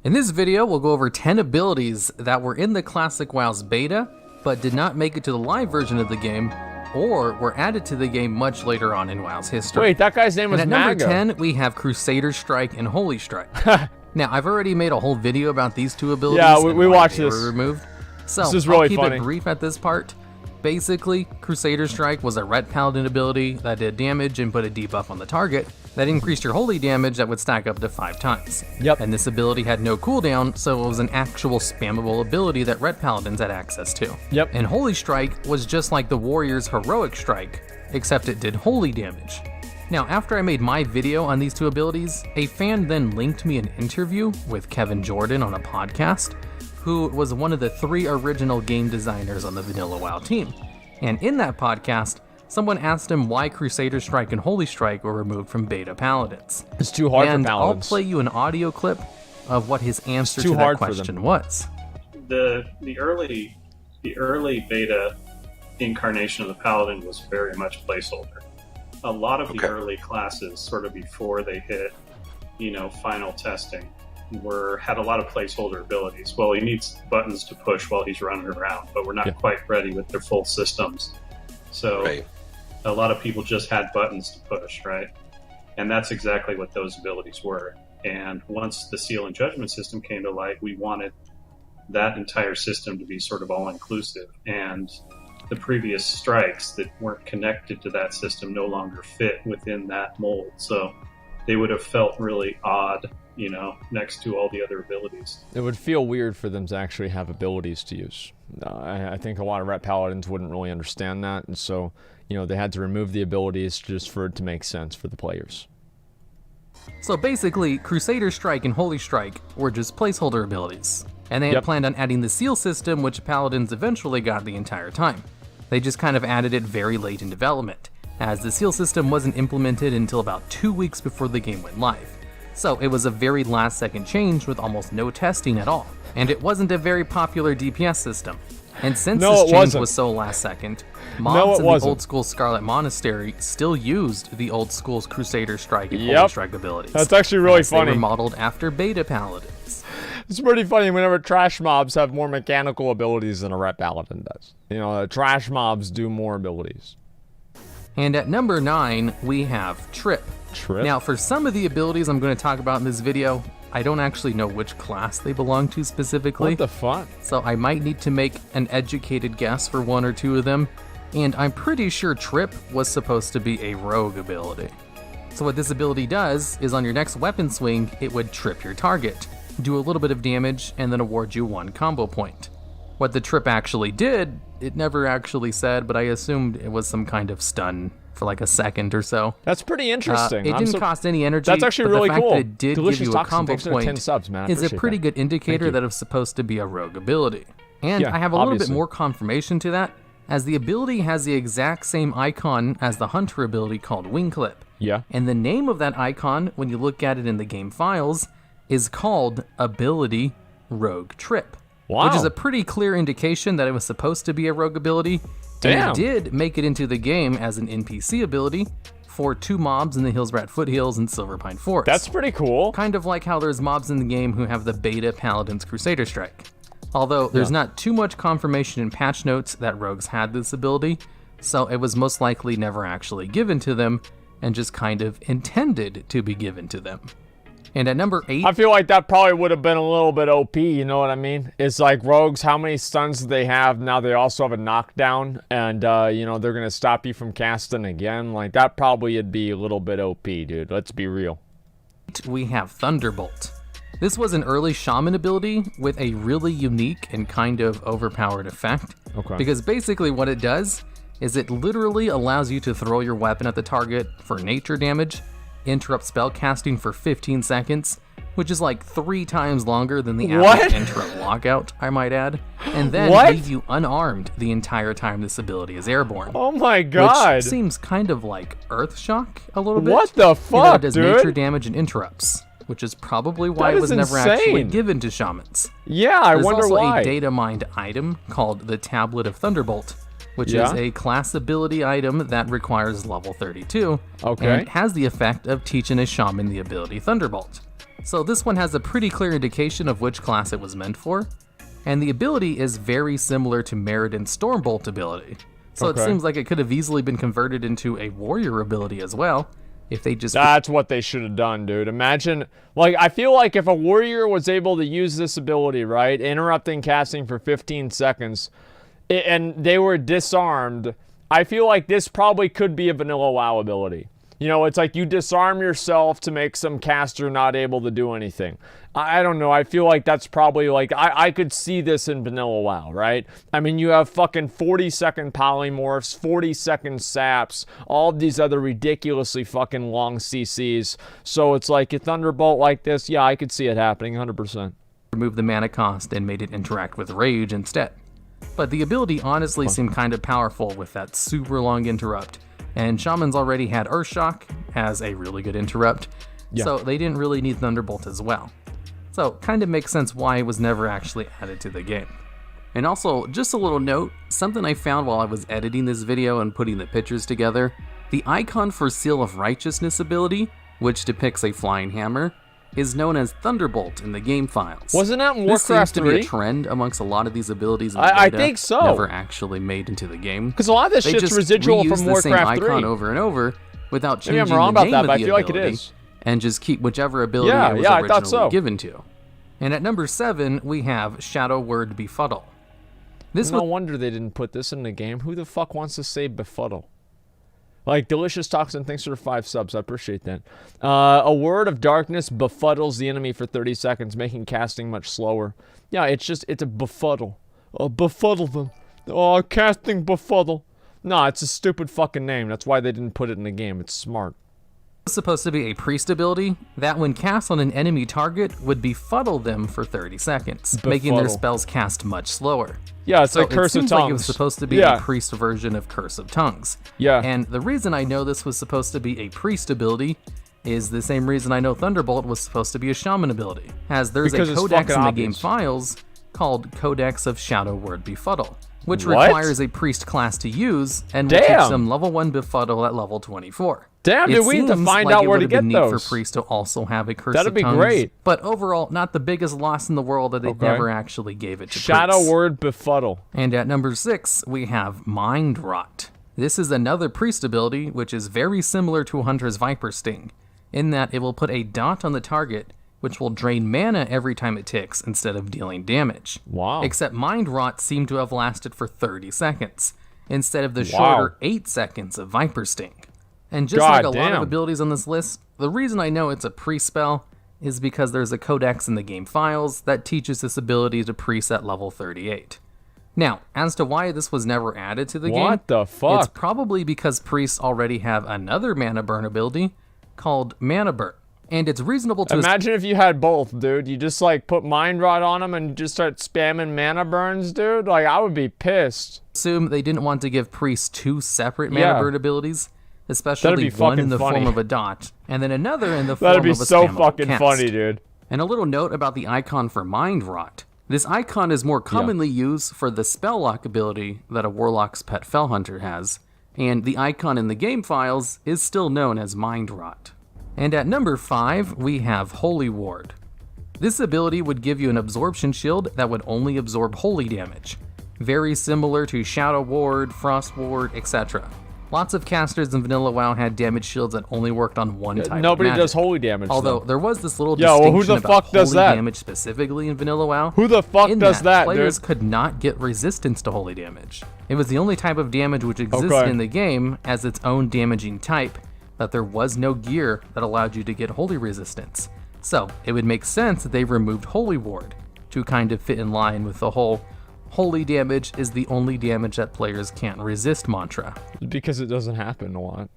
In this video, we'll go over 10 abilities that were in the Classic WoW's beta, but did not make it to the live version of the game, or were added to the game much later on in WoW's history. Wait, that guy's name was And at Maga. number 10, we have Crusader Strike and Holy Strike. Now, I've already made a whole video about these two abilities. Yeah, and we why watched they this. were removed. So This is really I'll keep funny. it brief at this part. Basically, Crusader Strike was a Ret Paladin ability that did damage and put a debuff on the target that increased your holy damage that would stack up to 5 times. Yep. And this ability had no cooldown, so it was an actual spammable ability that Ret Paladins had access to. Yep. And Holy Strike was just like the Warrior's Heroic Strike, except it did holy damage. Now, after I made my video on these two abilities, a fan then linked me an interview with Kevin Jordan on a podcast, who was one of the 3 original game designers on the Vanilla WoW team. And in that podcast, someone asked him why Crusader Strike and Holy Strike were removed from beta Paladins. It's too hard And for I'll Paladins. play you an audio clip of what his answer too to that hard for them. question was. The early beta incarnation of the Paladin was very much placeholder. A lot of the early classes, sort of before they hit, final testing, had a lot of placeholder abilities. Well, he needs buttons to push while he's running around, but we're not quite ready with their full systems. So a lot of people just had buttons to push, right? And that's exactly what those abilities were. And once the Seal and Judgment system came to light, we wanted that entire system to be sort of all-inclusive. And the previous strikes that weren't connected to that system no longer fit within that mold. So they would have felt really odd, next to all the other abilities. It would feel weird for them to actually have abilities to use. I think a lot of Ret Paladins wouldn't really understand that, and so, they had to remove the abilities just for it to make sense for the players. So basically, Crusader Strike and Holy Strike were just placeholder abilities. And they had planned on adding the Seal system, which Paladins eventually got the entire time. They just kind of added it very late in development, as the Seal system wasn't implemented until about 2 weeks before the game went live. So it was a very last second change with almost no testing at all. And it wasn't a very popular DPS system. And since this change was so last second, mobs in the old school Scarlet Monastery still used the old school's Crusader Strike and Holy Strike abilities. That's actually really funny. They were modeled after beta Paladins. It's pretty funny whenever trash mobs have more mechanical abilities than a Ret Paladin does. Trash mobs do more abilities. And at number 9, we have Trip. Now, for some of the abilities I'm going to talk about in this video, I don't actually know which class they belong to specifically. What the fuck? So I might need to make an educated guess for 1 or 2 of them. And I'm pretty sure Trip was supposed to be a rogue ability. So what this ability does is on your next weapon swing, it would trip your target, do a little bit of damage, and then award you 1 combo point. What the Trip actually did, it never actually said, but I assumed it was some kind of stun for like a second or so. That's pretty interesting. It didn't cost any energy. That's actually but really the fact cool. That it did Delicious give you a Toxin, combo thanks for the 10 point subs, man. I is a appreciate pretty that. good indicator that it's supposed to be a rogue ability. And Yeah, I have a little bit obviously. more confirmation to that, as the ability has the exact same icon as the Hunter ability called Wing Clip. Yeah. And the name of that icon, when you look at it in the game files, is called Ability Rogue Trip. Wow. Which is a pretty clear indication that it was supposed to be a rogue ability. Damn. And it did make it into the game as an NPC ability for 2 mobs in the Hillsrat Foothills and Silverpine Forest. That's pretty cool. Kind of like how there's mobs in the game who have the beta Paladin's Crusader Strike. Although there's not too much confirmation in patch notes that rogues had this ability, so it was most likely never actually given to them, and just kind of intended to be given to them. And at number 8... I feel like that probably would have been a little bit OP, you know what I mean? It's like rogues, how many stuns do they have? Now they also have a knockdown, and, they're going to stop you from casting again. Like, that probably would be a little bit OP, dude. Let's be real. We have Thunderbolt. This was an early shaman ability with a really unique and kind of overpowered effect. Okay. Because basically what it does is it literally allows you to throw your weapon at the target for nature damage, interrupt spell casting for 15 seconds, which is like 3 times longer than the average interrupt lockout, I might add, and then leave you unarmed the entire time this ability is airborne. Oh my god. Which seems kind of like Earth Shock a little bit. What the fuck, it does dude? nature damage and interrupts, which is probably why it was never actually given to shamans. Yeah, I wonder why. There's also a data mined item called the Tablet of Thunderbolt, which is a class ability item that requires level 32, and has the effect of teaching a shaman the ability Thunderbolt. So this one has a pretty clear indication of which class it was meant for, and the ability is very similar to Meriden's Stormbolt ability. So it seems like it could have easily been converted into a warrior ability as well, if they just... That's what they should have done, dude. Imagine, like, I feel like if a warrior was able to use this ability, right, interrupting casting for 15 seconds, and they were disarmed, I feel like this probably could be a vanilla WoW ability. You know, it's like you disarm yourself to make some caster not able to do anything. I don't know. I feel like that's probably like, I could see this in vanilla WoW, right? I mean, you have fucking 40-second polymorphs, 40-second saps, all of these other ridiculously fucking long CCs. So it's like a Thunderbolt like this, yeah, I could see it happening 100%. Removed the mana cost and made it interact with Rage instead. But the ability honestly seemed kind of powerful with that super long interrupt. And Shamans already had Earthshock as a really good interrupt, so they didn't really need Thunderbolt as well. So kind of makes sense why it was never actually added to the game. And also, just a little note, something I found while I was editing this video and putting the pictures together, the icon for Seal of Righteousness ability, which depicts a flying hammer, is known as Thunderbolt in the game files. Wasn't that in This Warcraft seems to 3? be a trend amongst a lot of these abilities in the I beta, think so. never actually made into the game. Because a lot of this They shit's just residual reuse from the same Warcraft 3. icon over and over without changing Maybe I'm wrong the about name that, of but I the feel like it ability, is. and just keep whichever ability Yeah, it was yeah, I originally thought so. given to. And at number 7, we have Shadow Word Befuddle. This No was wonder they didn't put this in the game. Who the fuck wants to say befuddle? Like, Delicious Toxin, thanks for the 5 subs. I appreciate that. A word of darkness befuddles the enemy for 30 seconds, making casting much slower. Yeah, it's a befuddle. Befuddle them. Oh, casting befuddle. No, it's a stupid fucking name. That's why they didn't put it in the game. It's smart. supposed to be a priest ability that when cast on an enemy target would befuddle them for 30 seconds, making their Befuddle. spells cast much slower. Yeah, it's So like Curse it of seems Tongues. like it was supposed to be Yeah. a priest version of Curse of Tongues. Yeah. And the reason I know this was supposed to be a priest ability is the same reason I know Thunderbolt was supposed to be a shaman ability, as there's Because a it's codex in fucking the game obvious. files called Codex of Shadow Word Befuddle, which What? requires a priest class to use and will teach Damn. them level 1 Befuddle at level 24. Damn, It dude, we need to seems find like out it where to would have been get neat those. for priests to also have a Curse That'd of be Tongues, great. but overall, not the biggest loss in the world that they Okay. never actually gave it to Shadow priests. Word Befuddle. And at number 6, we have Mind Rot. This is another priest ability, which is very similar to Hunter's Viper Sting, in that it will put a dot on the target, which will drain mana every time it ticks instead of dealing damage. Wow. Except Mind Rot seemed to have lasted for 30 seconds, instead of the Wow. shorter 8 seconds of Viper Sting. And just God like a lot damn. of abilities on this list, the reason I know it's a priest spell is because there's a codex in the game files that teaches this ability to priests at level 38. Now, as to why this was never added to the game, What the fuck? it's probably because priests already have another mana burn ability called Mana Burn. And it's reasonable to Imagine if you had both, dude. You just like put Mind Rot on them and just start spamming mana burns, dude. Like, I would be pissed. assume they didn't want to give priests 2 separate mana Yeah. burn abilities, That'd especially be one fucking in the funny. form of a dot, and then another in the form That'd be of a so spammable fucking cast. funny, dude. And a little note about the icon for Mind Rot. This icon is more commonly used for the Spell Lock ability that a Warlock's Pet Fellhunter has, and the icon in the game files is still known as Mind Rot. And at number 5, we have Holy Ward. This ability would give you an absorption shield that would only absorb holy damage, very similar to Shadow Ward, Frost Ward, etc. Lots of casters in Vanilla WoW had damage shields that only worked on one type Nobody of magic. does holy damage, Although though. there was this little Yeah, well, distinction who the about fuck does holy that? damage specifically in Vanilla WoW. Who the fuck in does that, players dude? could not get resistance to holy damage. It was the only type of damage which existed Okay. in the game as its own damaging type, that there was no gear that allowed you to get holy resistance. So it would make sense that they removed Holy Ward to kind of fit in line with the whole holy damage is the only damage that players can't resist mantra. Because it doesn't happen a lot.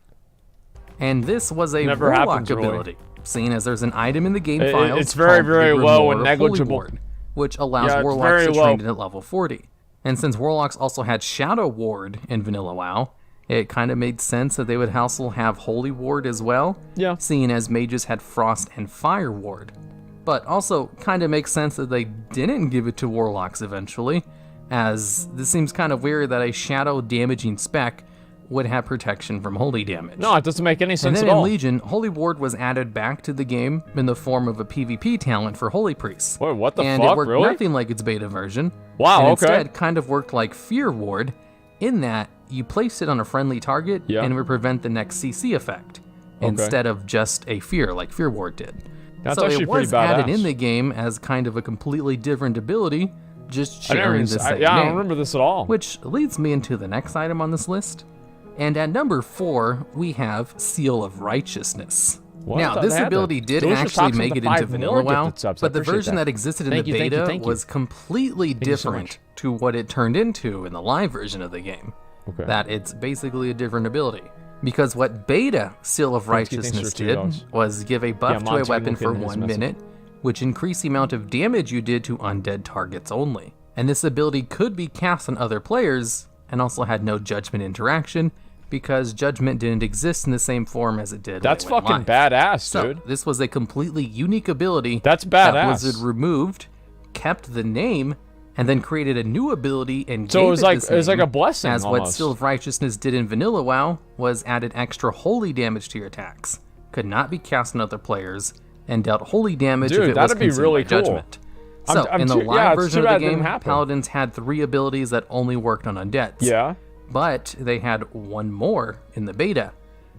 And this was a Never Warlock happens, really. ability, seeing as there's an item in the game It- files it's very, called very the low Grimoire and of negligible. Holy Ward, which allows Yeah, it's Warlocks very to low. train it at level 40. And since Warlocks also had Shadow Ward in Vanilla WoW, it kind of made sense that they would also have Holy Ward as well, Yeah. seeing as mages had Frost and Fire Ward. But also kind of makes sense that they didn't give it to Warlocks eventually, as this seems kind of weird that a shadow damaging spec would have protection from holy damage. No, it doesn't make any sense and then at all. in Legion, Holy Ward was added back to the game in the form of a PvP talent for Holy Priests. Wait, what the and fuck, it worked really? nothing like its beta version. Wow, and okay. instead kind of worked like Fear Ward, in that you placed it on a friendly target and it would prevent the next CC effect, instead of just a fear like Fear Ward did. That's so actually it was pretty badass. added in the game as kind of a completely different ability, just sharing the same I name. don't remember this at all. Which leads me into the next item on this list. And at number 4, we have Seal of Righteousness. What? Now, this ability did actually make it into Vanilla WoW, but the version that existed in the beta was completely different to what it turned into in the live version of the game. That it's basically a different ability. Because what beta Seal of Righteousness did was give a buff to a weapon for 1 minute, which increased the amount of damage you did to undead targets only. And this ability could be cast on other players, and also had no judgment interaction, because judgment didn't exist in the same form as it did. That's when it went fucking live. badass, dude. So this was a completely unique ability. That's badass. That Blizzard removed, kept the name, and then created a new ability and so gave it was like a blessing as almost. what Seal of Righteousness did in Vanilla WoW was added extra holy damage to your attacks. Could not be cast on other players, and dealt holy damage if it was consumed really by cool. judgment. So in the live version of the game, Paladins had 3 abilities that only worked on undeads. Yeah. But they had 1 more in the beta,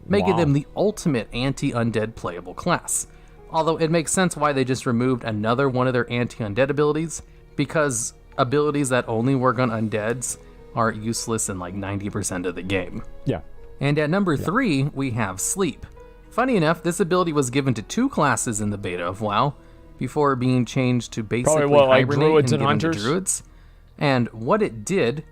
making them the ultimate anti-undead playable class. Although it makes sense why they just removed another one of their anti-undead abilities, because abilities that only work on undeads are useless in like 90% of the game. Yeah. And at number 3, we have Sleep. Funny enough, this ability was given to 2 classes in the beta of WoW, before being changed to basically hibernate druids and and given to hunters? druids. And what it did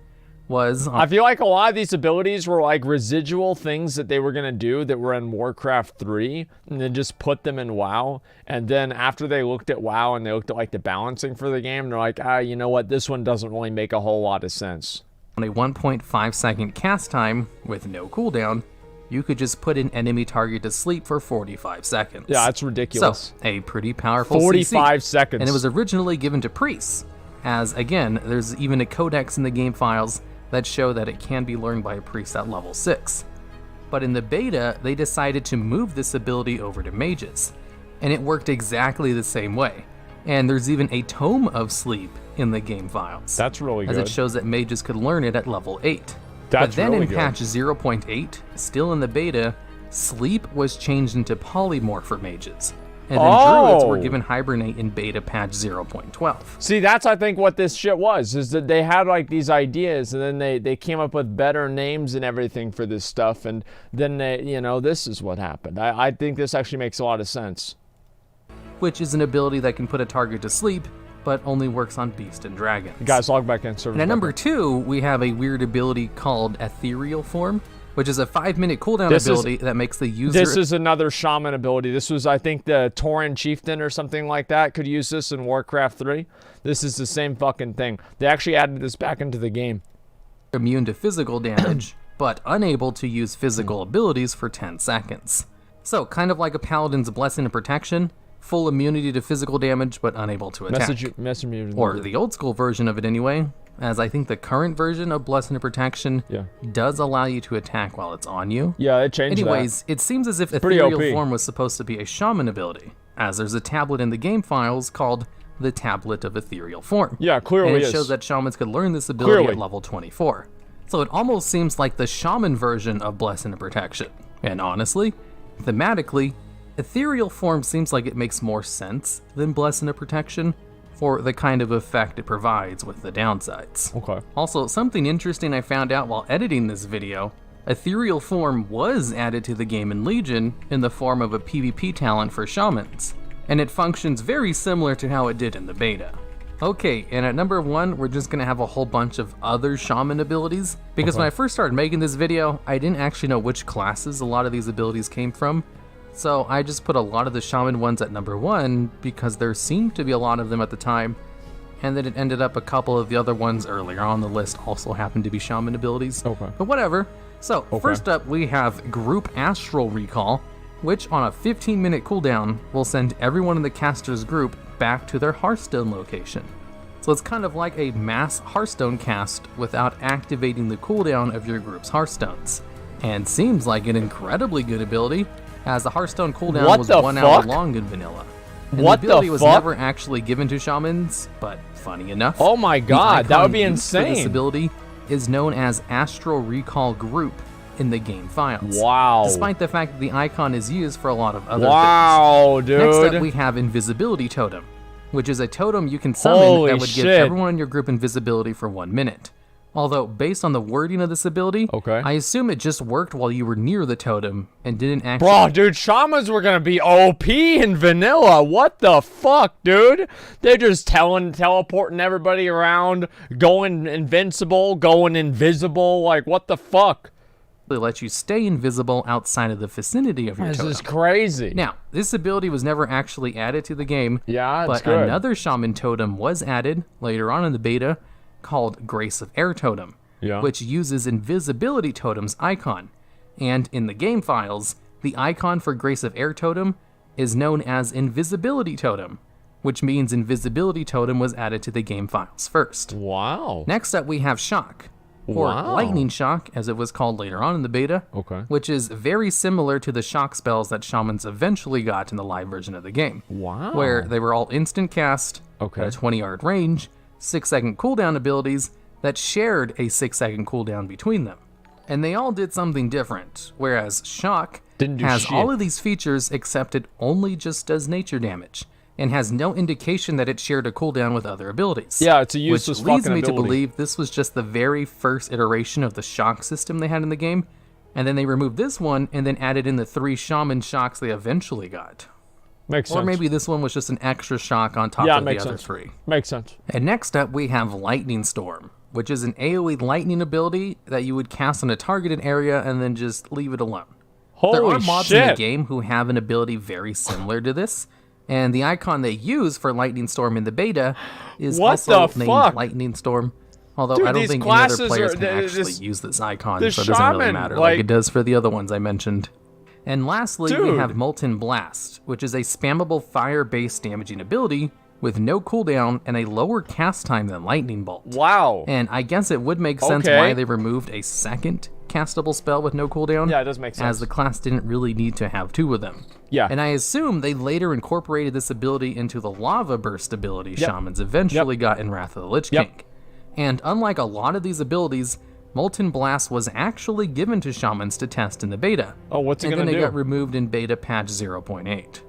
was... I feel like a lot of these abilities were like residual things that they were going to do that were in Warcraft 3, and then just put them in WoW. And then after they looked at WoW and they looked at like the balancing for the game, they're like, you know what, this one doesn't really make a whole lot of sense. On a 1.5 second cast time with no cooldown, you could just put an enemy target to sleep for 45 seconds. Yeah, that's ridiculous. So, a pretty powerful 45 CC. seconds. And it was originally given to priests, as again, there's even a codex in the game files that show that it can be learned by a priest at level 6. But in the beta, they decided to move this ability over to mages, and it worked exactly the same way. And there's even a Tome of Sleep in the game files. That's really good. As it shows that mages could learn it at level 8. That's but then really in patch 0.8, still in the beta, Sleep was changed into Polymorph for mages. And then druids were given Hibernate in beta patch 0.12. See, that's I think what this shit was, is that they had like these ideas and then they came up with better names and everything for this stuff, and then they, you know, this is what happened. I think this actually makes a lot of sense. Which is an ability that can put a target to sleep, but only works on beast and dragons. Guys, log back in. And at number 2, we have a weird ability called Ethereal Form, which is a 5-minute cooldown ability that makes the user... This is another shaman ability. This was, I think, the Tauren Chieftain or something like that could use this in Warcraft 3. This is the same fucking thing. They actually added this back into the game. Immune to physical damage, but unable to use physical abilities for 10 seconds. So, kind of like a Paladin's Blessing and Protection, full immunity to physical damage, but unable to attack. Or the old school version of it anyway, as I think the current version of Blessing and Protection does allow you to attack while it's on you. Yeah, it changed Anyways, it seems as if Ethereal Form was supposed to be a shaman ability, as there's a tablet in the game files called the Tablet of Ethereal Form. Yeah, clearly and it shows that shamans could learn this ability at level 24. So it almost seems like the shaman version of Blessing and Protection. And honestly, thematically, Ethereal Form seems like it makes more sense than Blessing and Protection for the kind of effect it provides with the downsides. Okay. Also, something interesting I found out while editing this video, Ethereal Form was added to the game in Legion in the form of a PvP talent for shamans, and it functions very similar to how it did in the beta. Okay, and at number 1, we're just gonna have a whole bunch of other shaman abilities, because when I first started making this video, I didn't actually know which classes a lot of these abilities came from. So I just put a lot of the shaman ones at number 1 because there seemed to be a lot of them at the time, and then it ended up a couple of the other ones earlier on the list also happened to be shaman abilities. But whatever. So first up we have Group Astral Recall, which on a 15-minute cooldown will send everyone in the caster's group back to their Hearthstone location. So it's kind of like a mass Hearthstone cast without activating the cooldown of your group's Hearthstones. and seems like an incredibly good ability, as the Hearthstone cooldown What was the 1 hour fuck? long in vanilla. And What the ability the was fuck? never actually given to shamans, but funny enough, Oh my the god, that icon would be used for This insane. ability is known as Astral Recall Group in the game files. Wow. Despite the fact that the icon is used for a lot of other things. Wow, dude. Next up, we have Invisibility Totem, which is a totem you can summon Holy that would give shit. everyone in your group invisibility for 1 minute. Although, based on the wording of this ability, Okay. I assume it just worked while you were near the totem and didn't actually... Bro, dude, shamans were gonna be OP in vanilla. What the fuck, dude? They're just teleporting everybody around, going invincible, going invisible. Like, what the fuck? let you stay invisible outside of the vicinity of your This totem. is crazy. Now, this ability was never actually added to the game, Yeah, it's but good. another shaman totem was added later on in the beta called Grace of Air Totem, Yeah. which uses Invisibility Totem's icon. And in the game files, the icon for Grace of Air Totem is known as Invisibility Totem, which means Invisibility Totem was added to the game files first. Wow. Next up, we have Shock, or Wow. Lightning Shock, as it was called later on in the beta, Okay. which is very similar to the shock spells that shamans eventually got in the live version of the game, Wow. where they were all instant cast, Okay. at a 20-yard range, 6-second cooldown abilities that shared a 6-second cooldown between them. And they all did something different, whereas Shock Didn't do has shit. all of these features except it only just does nature damage, and has no indication that it shared a cooldown with other abilities. Yeah, it's a useless Which leads fucking me to ability. believe this was just the very first iteration of the shock system they had in the game, and then they removed this one and then added in the 3 shaman shocks they eventually got. Makes Or sense. maybe this one was just an extra shock on top Yeah, of the makes other sense. 3. Makes sense. And next up, we have Lightning Storm, which is an AoE lightning ability that you would cast on a targeted area and then just leave it alone. There Holy are mods in the shit. game who have an ability very similar to this, and the icon they use for Lightning Storm in the beta is What also the named fuck? Lightning Storm. Although Dude, I don't these think any other classes players are- can actually this- use this icon, the so it doesn't really shaman, matter like- like it does for the other ones I mentioned. And lastly, we Dude. have Molten Blast, which is a spammable fire-based damaging ability with no cooldown and a lower cast time than Lightning Bolt. Wow. And I guess it would make sense Okay. why they removed a second castable spell with no cooldown. Yeah, it does make sense. As the class didn't really need to have 2 of them. Yeah. And I assume they later incorporated this ability into the Lava Burst ability shamans eventually got in Wrath of the Lich King. Yep. And unlike a lot of these abilities, Molten Blast was actually given to shamans to test in the beta. Oh, what's it and gonna then it do? got removed in beta patch 0.8.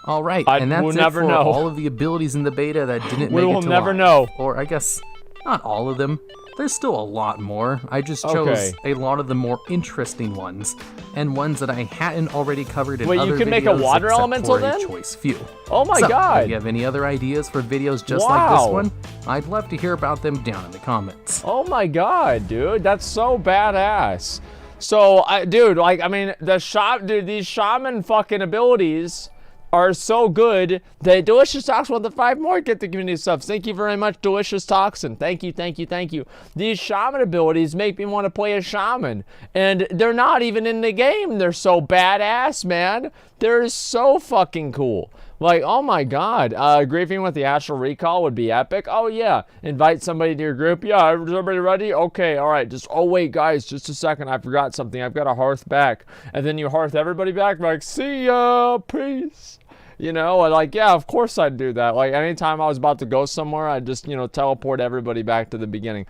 All right, I and that's will it never for know. all of the abilities in the beta that didn't We make will it to never live. know. Or I guess not all of them. There's still a lot more. I just chose Okay. a lot of the more interesting ones, and ones that I hadn't already covered in Wait, you other can make a videos water except elemental for a then? choice few. Oh my So, god. if you have any other ideas for videos just like this Wow. one, I'd love to hear about them down in the comments. Oh my god, dude, that's so badass. So, dude, like, I mean, these shaman fucking abilities are so good that Delicious Toxin with the 5 more get the community subs. Thank you very much, Delicious Toxin. Thank you, thank you, thank you. These shaman abilities make me want to play a shaman, and they're not even in the game. They're so badass, man. They're so fucking cool. Like, oh my god, griefing with the Astral Recall would be epic. Oh yeah, invite somebody to your group. Yeah, is everybody ready? Okay, all right, oh wait, guys, just a second, I forgot something. I've got to hearth back. And then you hearth everybody back, like, see ya, peace. You know, like, yeah, of course I'd do that. Like, anytime I was about to go somewhere, I'd just, teleport everybody back to the beginning.